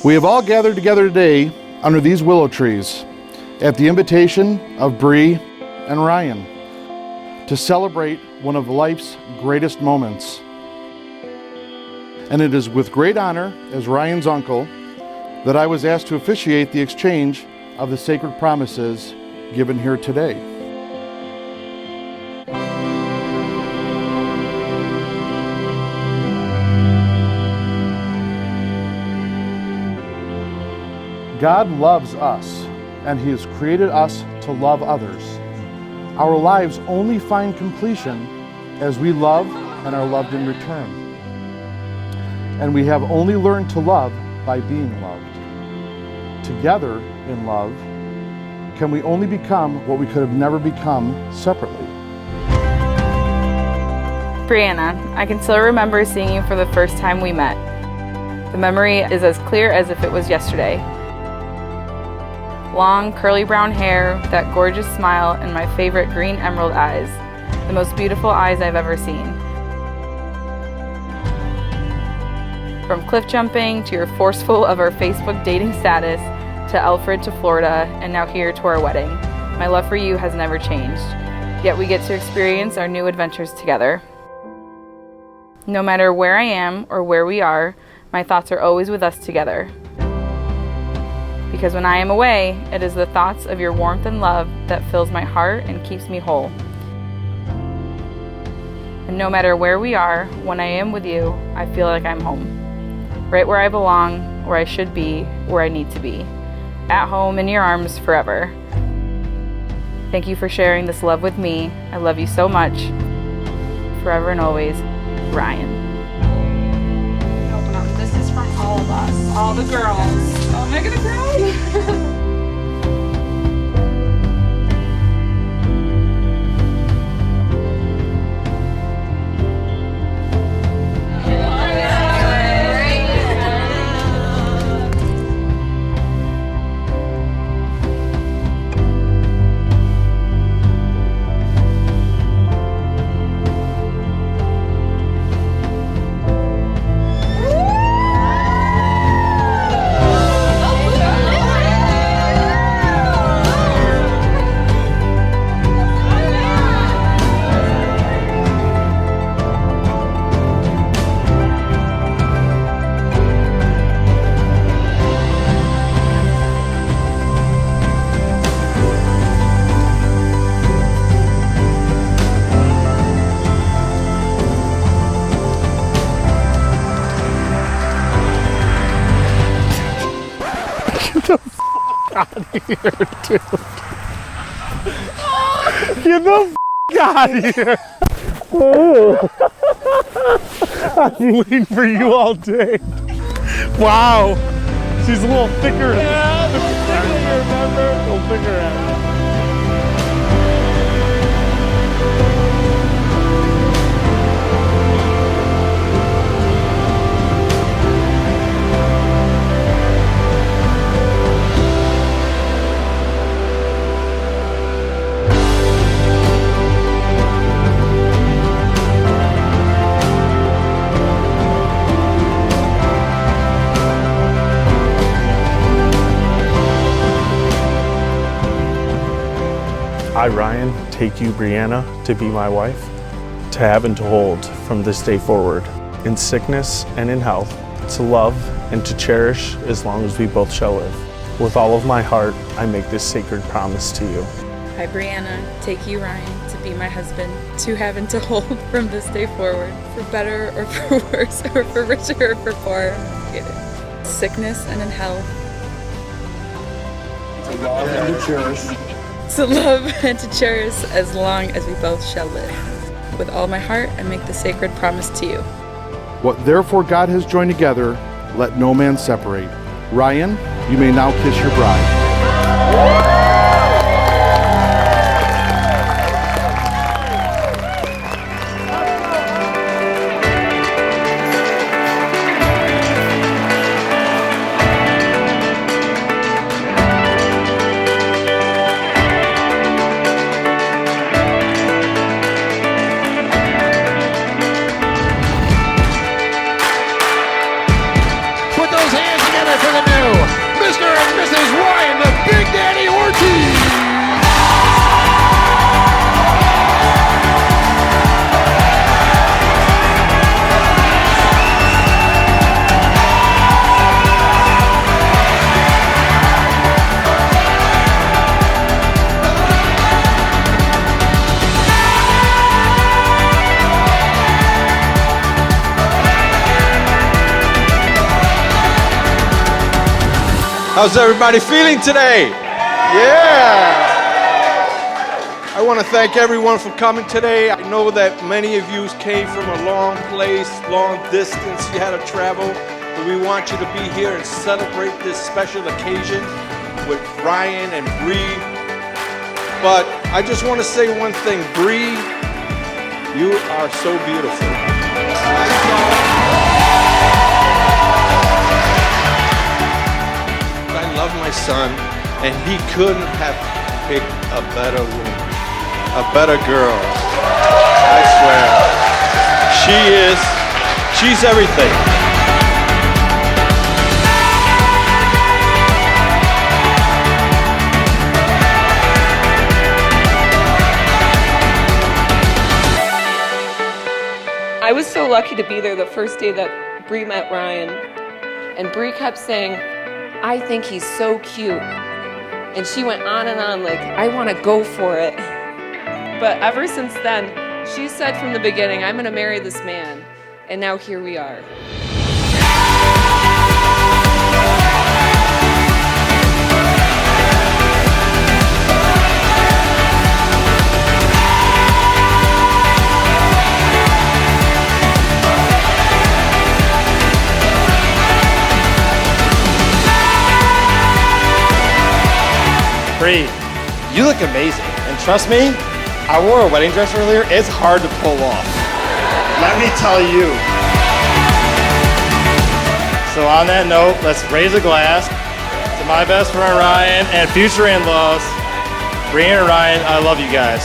We have all gathered together today under these willow trees at the invitation of Bree and Ryan to celebrate one of life's greatest moments. And it is with great honor as Ryan's uncle that I was asked to officiate the exchange of the sacred promises given here today. God loves us, and He has created us to love others. Our lives only find completion as we love and are loved in return. And we have only learned to love by being loved. Together in love, can we only become what we could have never become separately. Brianna, I can still remember seeing you for the first time we met. The memory is as clear as if it was yesterday. Long, curly brown hair, that gorgeous smile, and my favorite green emerald eyes. The most beautiful eyes I've ever seen. From cliff jumping to your forceful of our Facebook dating status, to Alfred to Florida, and now here to our wedding. My love for you has never changed, yet we get to experience our new adventures together. No matter where I am or where we are, my thoughts are always with us together. Because when I am away, it is the thoughts of your warmth and love that fills my heart and keeps me whole. And no matter where we are, when I am with you, I feel like I'm home. Right where I belong, where I should be, where I need to be. At home in your arms forever. Thank you for sharing this love with me. I love you so much. Forever and always, Ryan. This is from all of us, all the girls. Oh, am I gonna cry? Out of here, dude. Get the out of here. Oh. I've been waiting for you all day. Wow. She's a little thicker. Yeah, a little thicker. I, Ryan, take you, Brianna, to be my wife, to have and to hold from this day forward, in sickness and in health, to love and to cherish as long as we both shall live. With all of my heart, I make this sacred promise to you. I, Brianna, take you, Ryan, to be my husband, to have and to hold from this day forward, for better or for worse, or for richer or for poor, sickness and in health. To love and to cherish. To love and to cherish as long as we both shall live. With all my heart, I make the sacred promise to you. What therefore God has joined together, let no man separate. Ryan, you may now kiss your bride. Put those hands together for the marriage. How's everybody feeling today? Yeah! I want to thank everyone for coming today. I know that many of you came from a long place, long distance. You had to travel, but we want you to be here and celebrate this special occasion with Ryan and Bree. But I just want to say one thing, Bree, you are so beautiful. I love my son, and he couldn't have picked a better woman, a better girl. I swear. She's everything. I was so lucky to be there the first day that Bree met Ryan, and Bree kept saying, I think he's so cute. And she went on and on like, I want to go for it. But ever since then, she said from the beginning, I'm going to marry this man. And now here we are. Bree, you look amazing. And trust me, I wore a wedding dress earlier. It's hard to pull off. Let me tell you. So on that note, let's raise a glass to my best friend Ryan and future in-laws. Bree and Ryan, I love you guys.